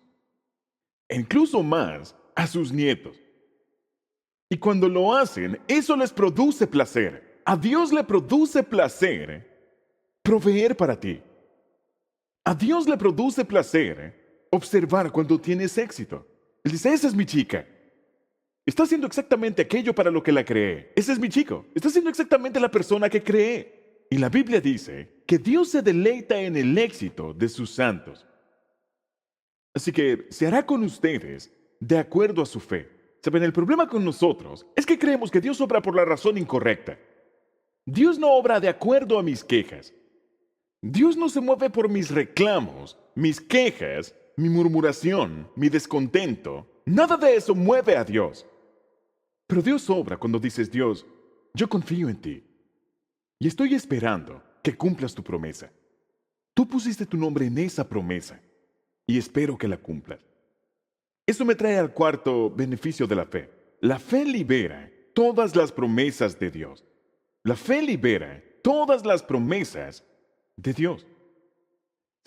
E incluso más a sus nietos. Y cuando lo hacen, eso les produce placer. A Dios le produce placer proveer para ti. A Dios le produce placer observar cuando tienes éxito. Él dice, esa es mi chica. Está haciendo exactamente aquello para lo que la creé. Ese es mi chico. Está siendo exactamente la persona que creé. Y la Biblia dice que Dios se deleita en el éxito de sus santos. Así que se hará con ustedes de acuerdo a su fe. ¿Saben? El problema con nosotros es que creemos que Dios obra por la razón incorrecta. Dios no obra de acuerdo a mis quejas. Dios no se mueve por mis reclamos, mis quejas, mi murmuración, mi descontento. Nada de eso mueve a Dios. Pero Dios obra cuando dices, Dios, yo confío en ti y estoy esperando que cumplas tu promesa. Tú pusiste tu nombre en esa promesa y espero que la cumplas. Eso me trae al cuarto beneficio de la fe. La fe libera todas las promesas de Dios. La fe libera todas las promesas de Dios.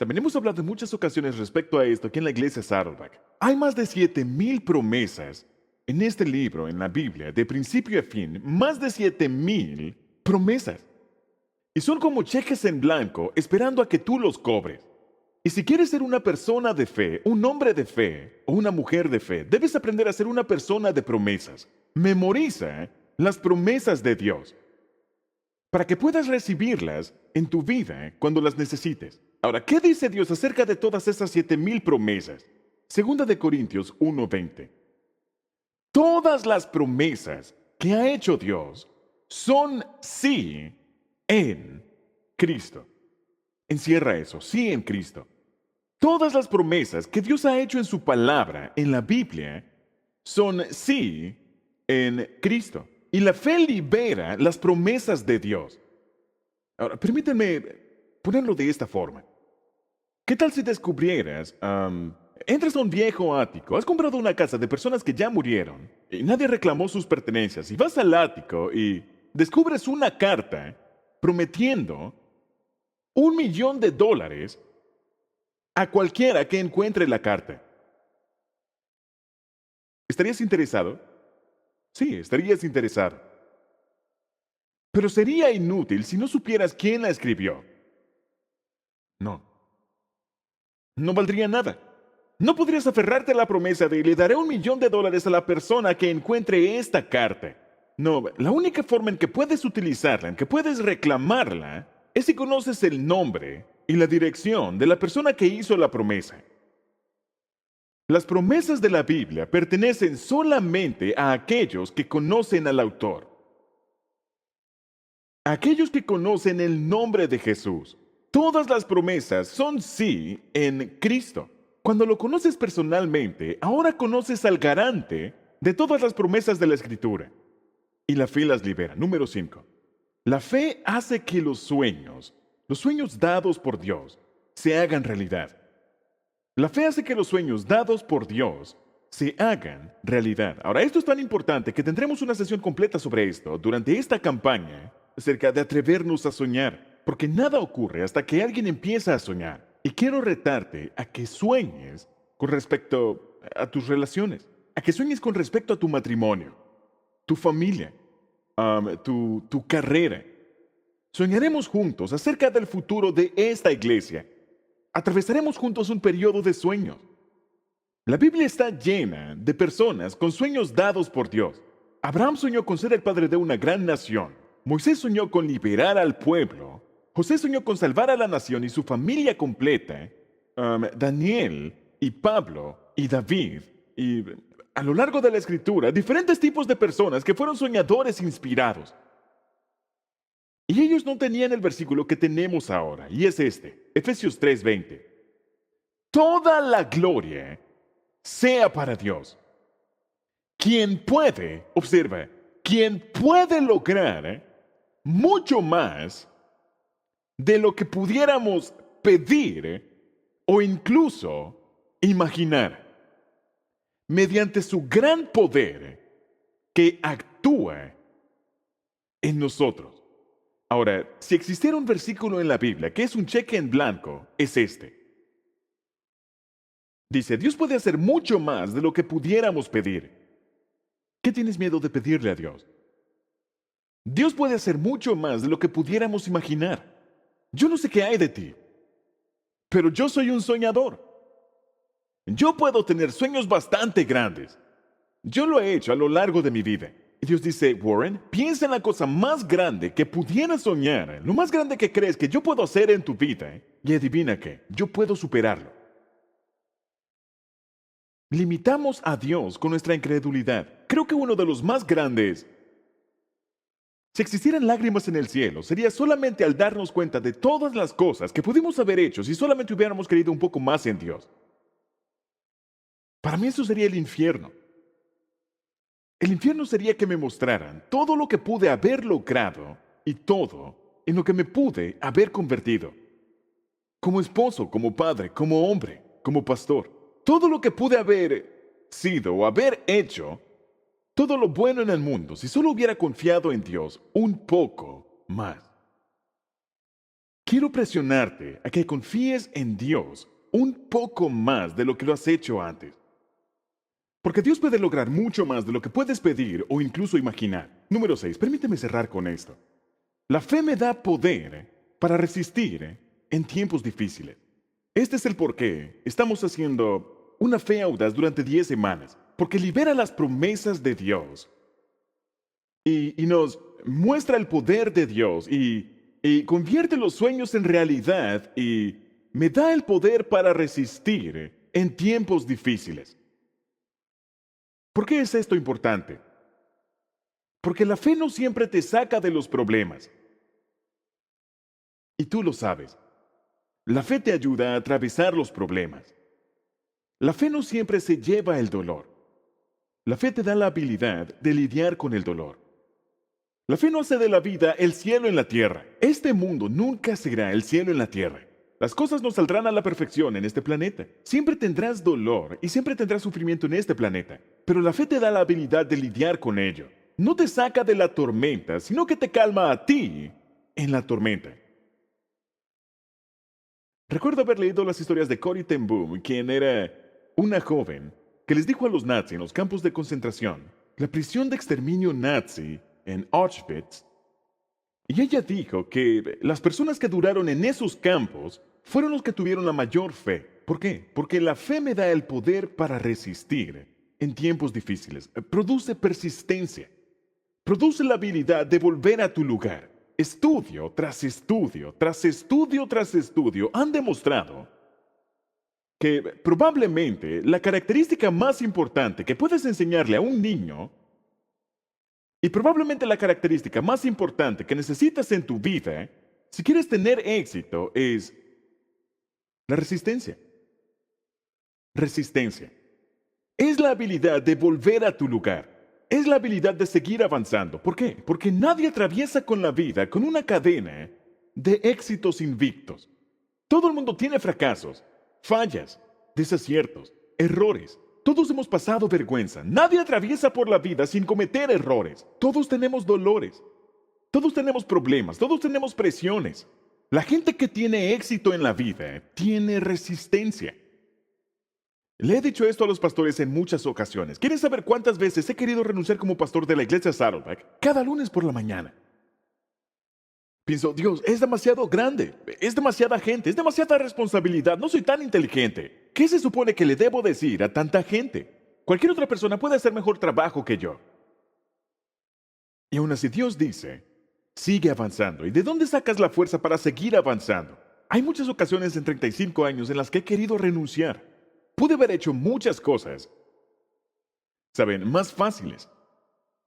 También hemos hablado en muchas ocasiones respecto a esto aquí en la iglesia Saddleback. Hay más de 7,000 promesas en este libro, en la Biblia, de principio a fin. Más de 7,000 promesas. Y son como cheques en blanco esperando a que tú los cobres. Y si quieres ser una persona de fe, un hombre de fe o una mujer de fe, debes aprender a ser una persona de promesas. Memoriza las promesas de Dios para que puedas recibirlas en tu vida cuando las necesites. Ahora, ¿qué dice Dios acerca de todas esas 7,000 promesas? Segunda de Corintios 1:20. Todas las promesas que ha hecho Dios son sí en Cristo. Encierra eso, sí en Cristo. Todas las promesas que Dios ha hecho en su palabra, en la Biblia, son sí en Cristo. Y la fe libera las promesas de Dios. Ahora, permítanme ponerlo de esta forma. ¿Qué tal si descubrieras, entras a un viejo ático, has comprado una casa de personas que ya murieron y nadie reclamó sus pertenencias, y vas al ático y descubres una carta prometiendo $1,000,000 a cualquiera que encuentre la carta? ¿Estarías interesado? Sí, estarías interesado. Pero sería inútil si no supieras quién la escribió. No, no valdría nada. No podrías aferrarte a la promesa de le daré $1,000,000 a la persona que encuentre esta carta. No, la única forma en que puedes utilizarla, en que puedes reclamarla, es si conoces el nombre y la dirección de la persona que hizo la promesa. Las promesas de la Biblia pertenecen solamente a aquellos que conocen al autor. Aquellos que conocen el nombre de Jesús. Todas las promesas son sí en Cristo. Cuando lo conoces personalmente, ahora conoces al garante de todas las promesas de la Escritura. Y la fe las libera. Número 5. La fe hace que los sueños dados por Dios, se hagan realidad. La fe hace que los sueños dados por Dios se hagan realidad. Ahora, esto es tan importante que tendremos una sesión completa sobre esto durante esta campaña acerca de atrevernos a soñar, porque nada ocurre hasta que alguien empieza a soñar. Y quiero retarte a que sueñes con respecto a tus relaciones, a que sueñes con respecto a tu matrimonio, tu familia, tu carrera. Soñaremos juntos acerca del futuro de esta iglesia. Atravesaremos juntos un periodo de sueños. La Biblia está llena de personas con sueños dados por Dios. Abraham soñó con ser el padre de una gran nación. Moisés soñó con liberar al pueblo. José soñó con salvar a la nación y su familia completa. Daniel y Pablo y David y a lo largo de la escritura, diferentes tipos de personas que fueron soñadores inspirados. Y ellos no tenían el versículo que tenemos ahora, y es este, Efesios 3:20. Toda la gloria sea para Dios, quien puede, observa, quien puede lograr mucho más de lo que pudiéramos pedir o incluso imaginar, mediante su gran poder que actúa en nosotros. Ahora, si existiera un versículo en la Biblia que es un cheque en blanco, es este. Dice, Dios puede hacer mucho más de lo que pudiéramos pedir. ¿Qué tienes miedo de pedirle a Dios? Dios puede hacer mucho más de lo que pudiéramos imaginar. Yo no sé qué hay de ti, pero yo soy un soñador. Yo puedo tener sueños bastante grandes. Yo lo he hecho a lo largo de mi vida. Y Dios dice, Warren, piensa en la cosa más grande que pudieras soñar, lo más grande que crees que yo puedo hacer en tu vida, y adivina qué, yo puedo superarlo. Limitamos a Dios con nuestra incredulidad. Creo que uno de los más grandes, si existieran lágrimas en el cielo, sería solamente al darnos cuenta de todas las cosas que pudimos haber hecho si solamente hubiéramos creído un poco más en Dios. Para mí eso sería el infierno. El infierno sería que me mostraran todo lo que pude haber logrado y todo en lo que me pude haber convertido. Como esposo, como padre, como hombre, como pastor. Todo lo que pude haber sido o haber hecho, todo lo bueno en el mundo, si solo hubiera confiado en Dios un poco más. quiero presionarte a que confíes en Dios un poco más de lo que lo has hecho antes. Porque Dios puede lograr mucho más de lo que puedes pedir o incluso imaginar. Número 6. Permíteme cerrar con esto. La fe me da poder para resistir en tiempos difíciles. Este es el porqué estamos haciendo una fe audaz durante 10 semanas. Porque libera las promesas de Dios y nos muestra el poder de Dios y convierte los sueños en realidad y me da el poder para resistir en tiempos difíciles. ¿Por qué es esto importante? Porque la fe no siempre te saca de los problemas. Y tú lo sabes. La fe te ayuda a atravesar los problemas. La fe no siempre se lleva el dolor. La fe te da la habilidad de lidiar con el dolor. La fe no hace de la vida el cielo en la tierra. Este mundo nunca será el cielo en la tierra. Las cosas no saldrán a la perfección en este planeta. Siempre tendrás dolor y siempre tendrás sufrimiento en este planeta. Pero la fe te da la habilidad de lidiar con ello. No te saca de la tormenta, sino que te calma a ti en la tormenta. Recuerdo haber leído las historias de Corrie ten Boom, quien era una joven que les dijo a los nazis en los campos de concentración, la prisión de exterminio nazi en Auschwitz, y ella dijo que las personas que duraron en esos campos fueron los que tuvieron la mayor fe. ¿Por qué? Porque la fe me da el poder para resistir en tiempos difíciles. Produce persistencia. Produce la habilidad de volver a tu lugar. Estudio tras estudio, tras estudio tras estudio han demostrado que probablemente la característica más importante que puedes enseñarle a un niño y probablemente la característica más importante que necesitas en tu vida, si quieres tener éxito, es la resistencia. Resistencia. Es la habilidad de volver a tu lugar. Es la habilidad de seguir avanzando. ¿Por qué? Porque nadie atraviesa con la vida con una cadena de éxitos invictos. Todo el mundo tiene fracasos, fallas, desaciertos, errores. Todos hemos pasado vergüenza. Nadie atraviesa por la vida sin cometer errores. Todos tenemos dolores. Todos tenemos problemas. Todos tenemos presiones. La gente que tiene éxito en la vida tiene resistencia. Le he dicho esto a los pastores en muchas ocasiones. ¿Quieres saber cuántas veces he querido renunciar como pastor de la iglesia Saddleback? Cada lunes por la mañana. Pienso, Dios, es demasiado grande, es demasiada gente, es demasiada responsabilidad, no soy tan inteligente. ¿Qué se supone que le debo decir a tanta gente? Cualquier otra persona puede hacer mejor trabajo que yo. Y aún así Dios dice, sigue avanzando. ¿Y de dónde sacas la fuerza para seguir avanzando? Hay muchas ocasiones en 35 años en las que he querido renunciar. Pude haber hecho muchas cosas, ¿saben?, más fáciles.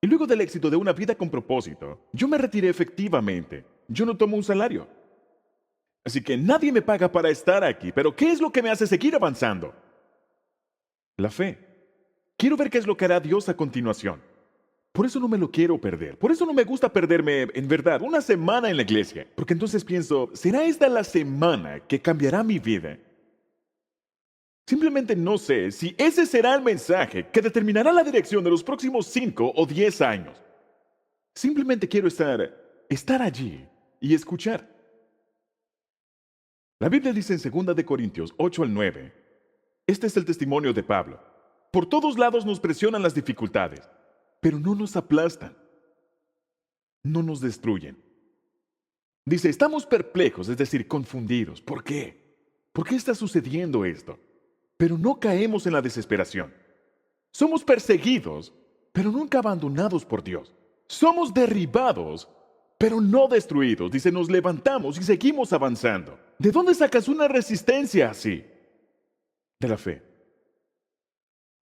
Y luego del éxito de una vida con propósito, yo me retiré efectivamente. Yo no tomo un salario. Así que nadie me paga para estar aquí. Pero ¿qué es lo que me hace seguir avanzando? La fe. Quiero ver qué es lo que hará Dios a continuación. Por eso no me lo quiero perder. Por eso no me gusta perderme, en verdad, una semana en la iglesia. Porque entonces pienso, ¿será esta la semana que cambiará mi vida? Simplemente no sé si ese será el mensaje que determinará la dirección de los próximos 5 o 10 años. Simplemente quiero estar allí y escuchar. La Biblia dice en 2 de Corintios 8 al 9, este es el testimonio de Pablo. Por todos lados nos presionan las dificultades, pero no nos aplastan, no nos destruyen. Dice, estamos perplejos, es decir, confundidos. ¿Por qué? ¿Por qué está sucediendo esto? Pero no caemos en la desesperación. Somos perseguidos, pero nunca abandonados por Dios. Somos derribados, pero no destruidos. Dice, nos levantamos y seguimos avanzando. ¿De dónde sacas una resistencia así? De la fe.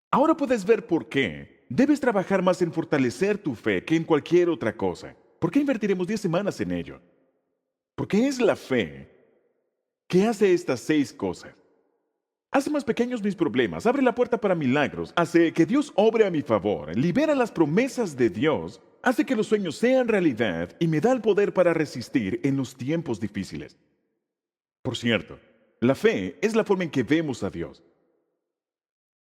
Ahora puedes ver por qué debes trabajar más en fortalecer tu fe que en cualquier otra cosa. ¿Por qué invertiremos 10 semanas en ello? Porque es la fe que hace estas 6 cosas. Hace más pequeños mis problemas, abre la puerta para milagros, hace que Dios obre a mi favor, libera las promesas de Dios, hace que los sueños sean realidad y me da el poder para resistir en los tiempos difíciles. Por cierto, la fe es la forma en que vemos a Dios.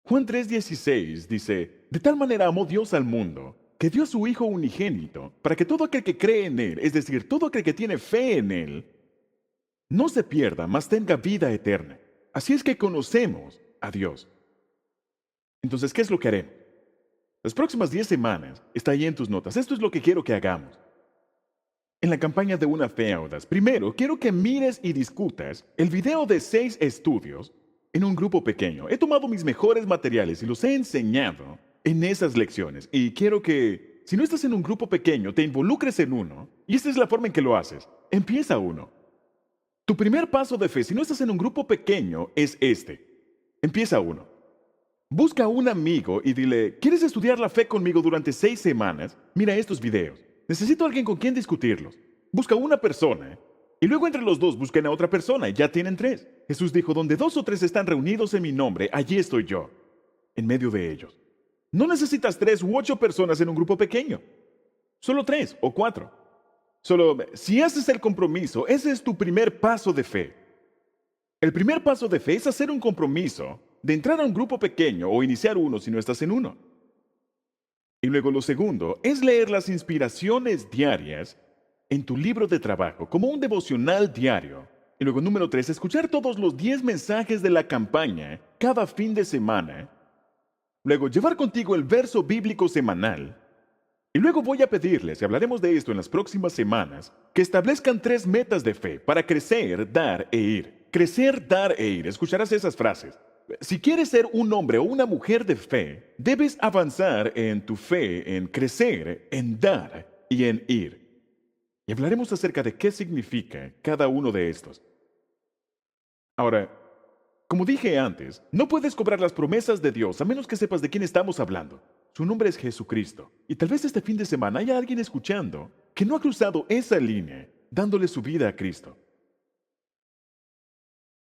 Juan 3:16 dice, de tal manera amó Dios al mundo, que dio a su Hijo unigénito, para que todo aquel que cree en Él, es decir, todo aquel que tiene fe en Él, no se pierda, mas tenga vida eterna. Así es que conocemos a Dios. Entonces, ¿qué es lo que haremos? Las próximas 10 semanas, está ahí en tus notas, esto es lo que quiero que hagamos. En la campaña de Una Fe Audaz, primero quiero que mires y discutas el video de 6 estudios en un grupo pequeño. He tomado mis mejores materiales y los he enseñado en esas lecciones. Y quiero que, si no estás en un grupo pequeño, te involucres en uno. Y esta es la forma en que lo haces. Empieza uno. Tu primer paso de fe, si no estás en un grupo pequeño, es este. Empieza uno. Busca a un amigo y dile, ¿quieres estudiar la fe conmigo durante 6 semanas? Mira estos videos. Necesito a alguien con quien discutirlos. Busca una persona y luego entre los dos busquen a otra persona y ya tienen 3. Jesús dijo, donde 2 o 3 están reunidos en mi nombre, allí estoy yo, en medio de ellos. No necesitas 3 u 8 personas en un grupo pequeño. Solo 3 o 4. Solo, si haces el compromiso, ese es tu primer paso de fe. El primer paso de fe es hacer un compromiso de entrar a un grupo pequeño o iniciar uno si no estás en uno. Y luego lo segundo es leer las inspiraciones diarias en tu libro de trabajo, como un devocional diario. Y luego número 3, escuchar todos los 10 mensajes de la campaña cada fin de semana. Luego llevar contigo el verso bíblico semanal. Y luego voy a pedirles, y hablaremos de esto en las próximas semanas, que establezcan 3 metas de fe para crecer, dar e ir. Crecer, dar e ir. Escucharás esas frases. Si quieres ser un hombre o una mujer de fe, debes avanzar en tu fe, en crecer, en dar y en ir. Y hablaremos acerca de qué significa cada uno de estos. Ahora, como dije antes, no puedes cobrar las promesas de Dios a menos que sepas de quién estamos hablando. Su nombre es Jesucristo. Y tal vez este fin de semana haya alguien escuchando que no ha cruzado esa línea, dándole su vida a Cristo.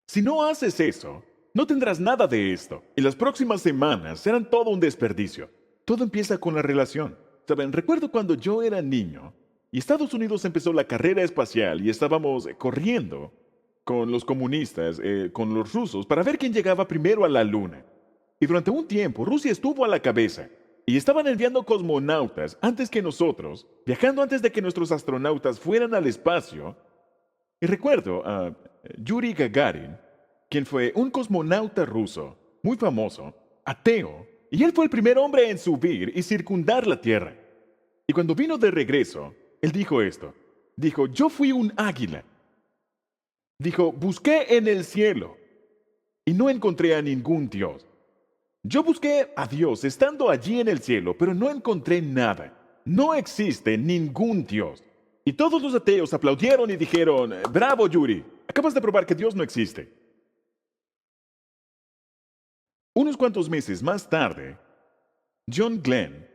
Si no haces eso, no tendrás nada de esto. Y las próximas semanas serán todo un desperdicio. Todo empieza con la relación. Saben, recuerdo cuando yo era niño y Estados Unidos empezó la carrera espacial y estábamos corriendo con los comunistas, con los rusos, para ver quién llegaba primero a la luna. Y durante un tiempo Rusia estuvo a la cabeza. Y estaban enviando cosmonautas antes que nosotros, viajando antes de que nuestros astronautas fueran al espacio. Y recuerdo a Yuri Gagarin, quien fue un cosmonauta ruso, muy famoso, ateo, y él fue el primer hombre en subir y circundar la Tierra. Y cuando vino de regreso, él dijo esto. Dijo, yo fui un águila. Dijo, busqué en el cielo y no encontré a ningún Dios. Yo busqué a Dios estando allí en el cielo, pero no encontré nada. No existe ningún Dios. Y todos los ateos aplaudieron y dijeron, bravo Yuri, acabas de probar que Dios no existe. Unos cuantos meses más tarde, John Glenn,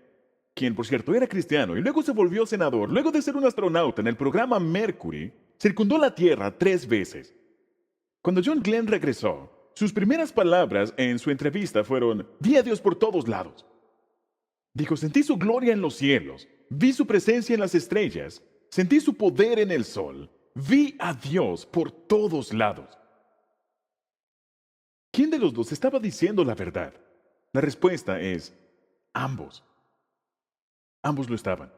quien por cierto era cristiano y luego se volvió senador, luego de ser un astronauta en el programa Mercury, circundó la Tierra 3 veces. Cuando John Glenn regresó, sus primeras palabras en su entrevista fueron, vi a Dios por todos lados. Dijo, sentí su gloria en los cielos, vi su presencia en las estrellas, sentí su poder en el sol, vi a Dios por todos lados. ¿Quién de los dos estaba diciendo la verdad? La respuesta es, ambos. Ambos lo estaban.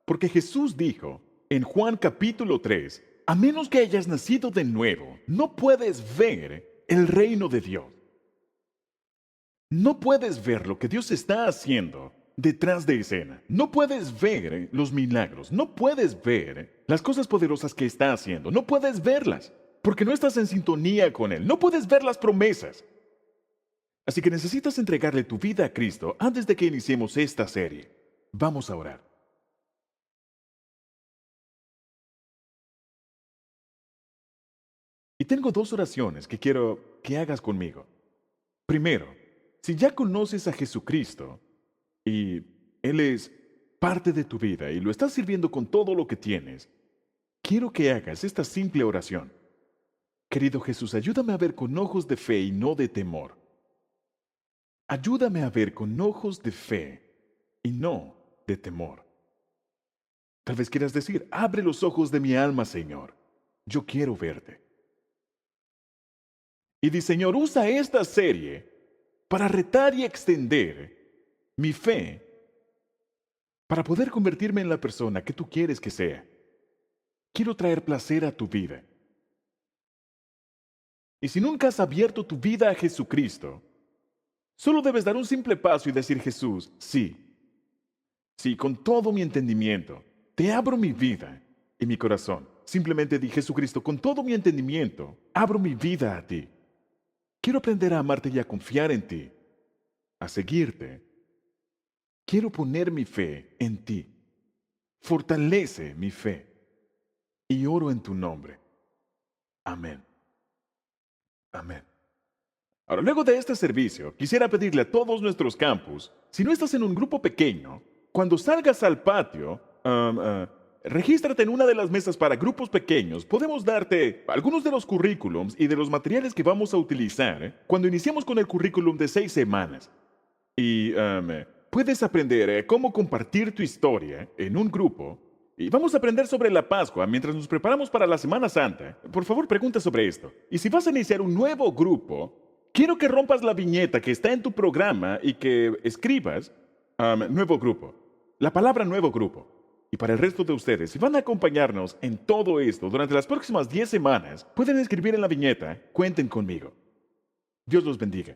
Porque Jesús dijo en Juan capítulo 3, a menos que hayas nacido de nuevo, no puedes ver el reino de Dios. No puedes ver lo que Dios está haciendo detrás de escena. No puedes ver los milagros. No puedes ver las cosas poderosas que está haciendo. No puedes verlas porque no estás en sintonía con Él. No puedes ver las promesas. Así que necesitas entregarle tu vida a Cristo antes de que iniciemos esta serie. Vamos a orar. Y tengo 2 oraciones que quiero que hagas conmigo. Primero, si ya conoces a Jesucristo y Él es parte de tu vida y lo estás sirviendo con todo lo que tienes, quiero que hagas esta simple oración. Querido Jesús, ayúdame a ver con ojos de fe y no de temor. Ayúdame a ver con ojos de fe y no de temor. Tal vez quieras decir, abre los ojos de mi alma, Señor. Yo quiero verte. Y di, Señor, usa esta serie para retar y extender mi fe, para poder convertirme en la persona que tú quieres que sea. Quiero traer placer a tu vida. Y si nunca has abierto tu vida a Jesucristo, solo debes dar un simple paso y decir: Jesús, sí, sí, con todo mi entendimiento, te abro mi vida y mi corazón. Simplemente di: Jesucristo, con todo mi entendimiento, abro mi vida a ti. Quiero aprender a amarte y a confiar en ti, a seguirte. Quiero poner mi fe en ti. Fortalece mi fe. Y oro en tu nombre. Amén. Amén. Ahora, luego de este servicio, quisiera pedirle a todos nuestros campus, si no estás en un grupo pequeño, cuando salgas al patio, regístrate en una de las mesas para grupos pequeños. Podemos darte algunos de los currículums y de los materiales que vamos a utilizar cuando iniciemos con el currículum de 6 semanas. Y puedes aprender cómo compartir tu historia en un grupo. Y vamos a aprender sobre la Pascua mientras nos preparamos para la Semana Santa. Por favor, pregunta sobre esto. Y si vas a iniciar un nuevo grupo, quiero que rompas la viñeta que está en tu programa y que escribas nuevo grupo. La palabra nuevo grupo. Y para el resto de ustedes, si van a acompañarnos en todo esto durante las próximas 10 semanas, pueden escribir en la viñeta: cuenten conmigo. Dios los bendiga.